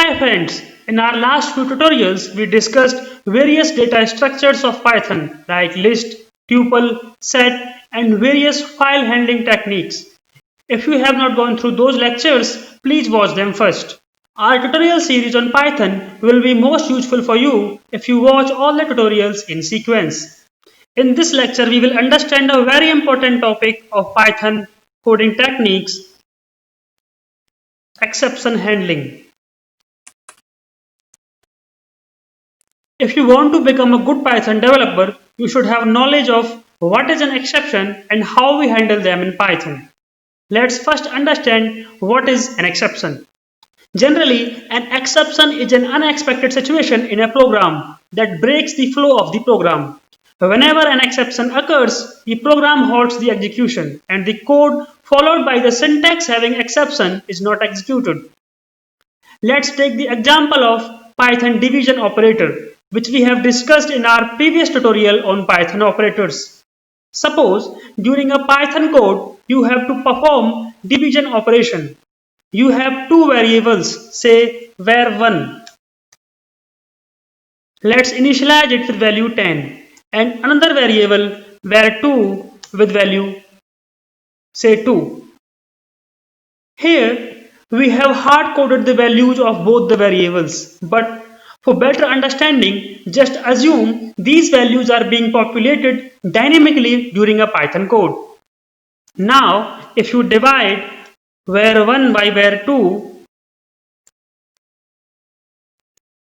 Hi friends, in our last few tutorials we discussed various data structures of Python like list, tuple, set and various file handling techniques. If you have not gone through those lectures, please watch them first. Our tutorial series on Python will be most useful for you if you watch all the tutorials in sequence. In this lecture we will understand a very important topic of Python coding techniques, exception handling. If you want to become a good Python developer, you should have knowledge of what is an exception and how we handle them in Python. Let's first understand what is an exception. Generally, an exception is an unexpected situation in a program that breaks the flow of the program. Whenever an exception occurs, the program halts the execution and the code followed by the syntax having exception is not executed. Let's take the example of Python division operator, which we have discussed in our previous tutorial on Python operators. Suppose during a Python code you have to perform division operation. You have two variables, say var1. Let's initialize it with value 10 and another variable var2 with value say 2. Here we have hard coded the values of both the variables, but for better understanding, just assume these values are being populated dynamically during a Python code. Now, if you divide var1 by var2,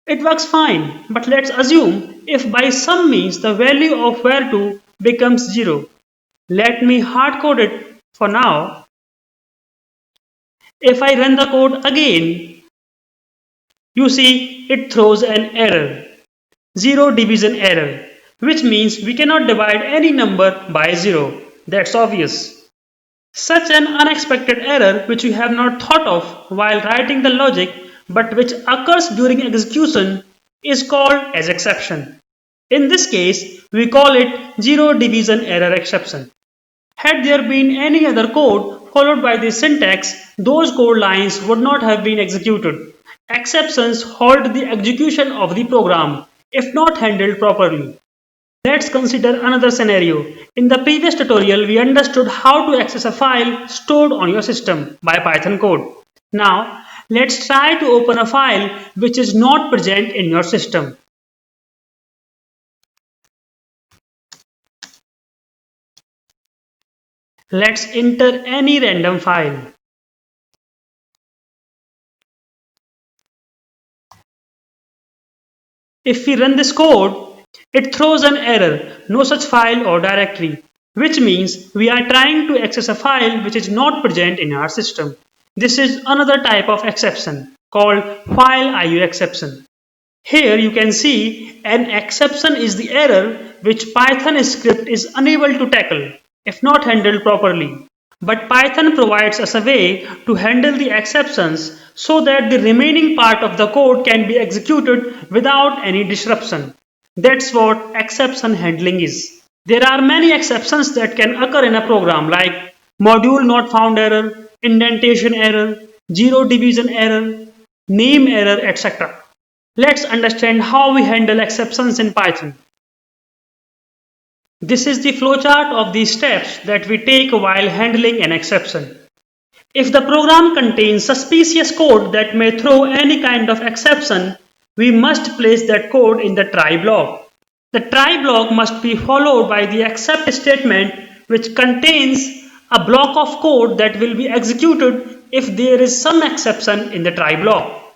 it works fine, but let's assume if by some means the value of var2 becomes 0. Let me hard code it for now. If I run the code again, you see it throws an error, zero division error, which means we cannot divide any number by 0. That's obvious. Such an unexpected error which we have not thought of while writing the logic but which occurs during execution is called as exception. In this case, we call it zero division error exception. Had there been any other code followed by this syntax, those code lines would not have been executed. Exceptions halt the execution of the program if not handled properly. Let's consider another scenario. In the previous tutorial, we understood how to access a file stored on your system by Python code. Now, let's try to open a file which is not present in your system. Let's enter any random file. If we run this code, it throws an error, no such file or directory, which means we are trying to access a file which is not present in our system. This is another type of exception called file IO exception. Here you can see an exception is the error which Python script is unable to tackle if not handled properly. But Python provides us a way to handle the exceptions so that the remaining part of the code can be executed without any disruption. That's what exception handling is. There are many exceptions that can occur in a program like module not found error, indentation error, zero division error, name error, etc. Let's understand how we handle exceptions in Python. This is the flowchart of the steps that we take while handling an exception. If the program contains suspicious code that may throw any kind of exception, we must place that code in the try block. The try block must be followed by the except statement which contains a block of code that will be executed if there is some exception in the try block.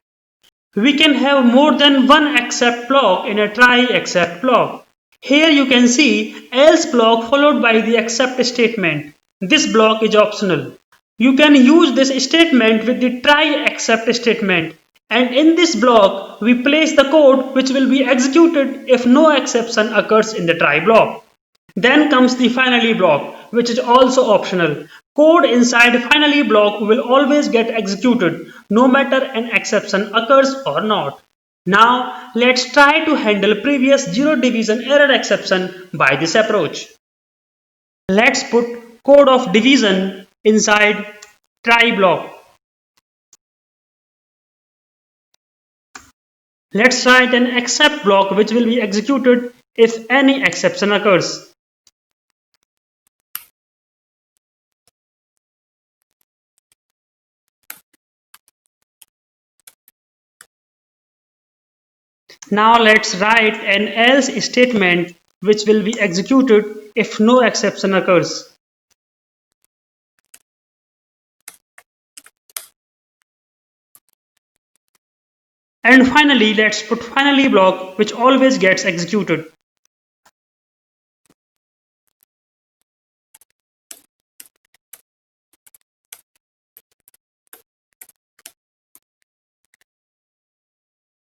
We can have more than one except block in a TryExcept block. Here you can see else block followed by the except statement. This block is optional. You can use this statement with the TryExcept statement, and in this block we place the code which will be executed if no exception occurs in the try block. Then comes the finally block, which is also optional. Code inside finally block will always get executed no matter an exception occurs or not. Now let's try to handle previous zero division error exception by this approach. Let's put code of division inside try block. Let's write an except block which will be executed if any exception occurs. Now let's write an else statement which will be executed if no exception occurs. And finally, let's put finally block which always gets executed.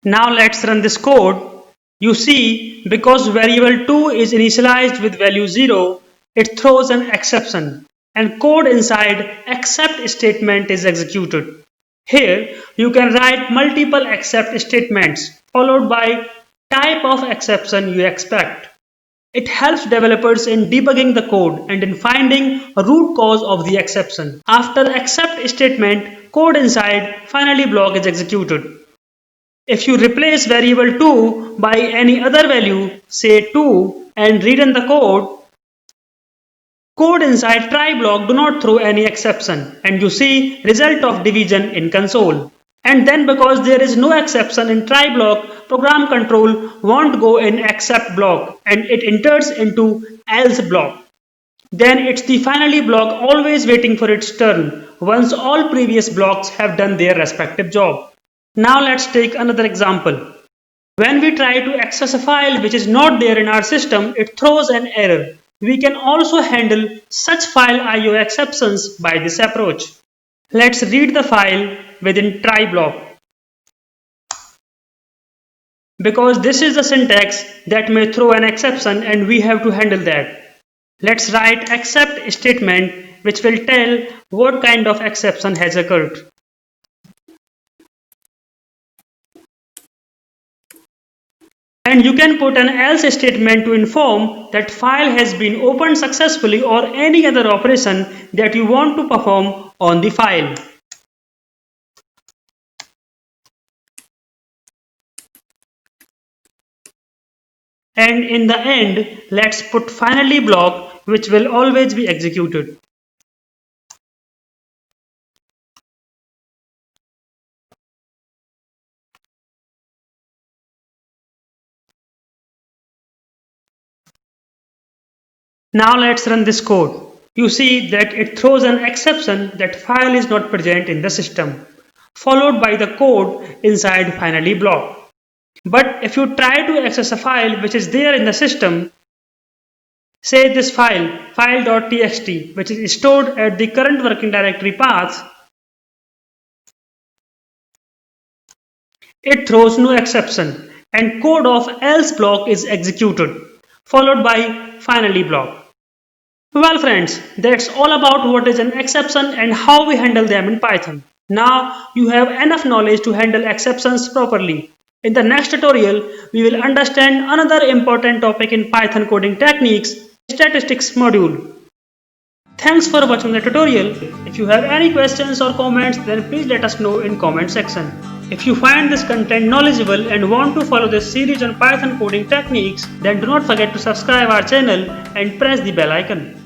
Now let's run this code. You see, because variable 2 is initialized with value 0, it throws an exception and code inside except statement is executed. Here, you can write multiple except statements followed by type of exception you expect. It helps developers in debugging the code and in finding a root cause of the exception. After except statement, code inside finally block is executed. If you replace variable 2 by any other value, say 2, and rerun the code inside try block do not throw any exception and you see result of division in console. And then because there is no exception in try block, program control won't go in except block and it enters into else block. Then it's the finally block always waiting for its turn once all previous blocks have done their respective job. Now let's take another example. When we try to access a file which is not there in our system, it throws an error. We can also handle such file IO exceptions by this approach. Let's read the file within try block. Because this is the syntax that may throw an exception and we have to handle that. Let's write except statement which will tell what kind of exception has occurred. And you can put an else statement to inform that file has been opened successfully or any other operation that you want to perform on the file. And in the end, let's put finally block which will always be executed. Now let's run this code. You see that it throws an exception that file is not present in the system, followed by the code inside finally block. But if you try to access a file which is there in the system, say this file.txt, which is stored at the current working directory path, it throws no exception and code of else block is executed, followed by finally block. Well friends, that's all about what is an exception and how we handle them in Python. Now you have enough knowledge to handle exceptions properly. In the next tutorial, we will understand another important topic in Python coding techniques, statistics module. Thanks for watching the tutorial. If you have any questions or comments, then please let us know in comment section. If you find this content knowledgeable and want to follow this series on Python coding techniques, then do not forget to subscribe our channel and press the bell icon.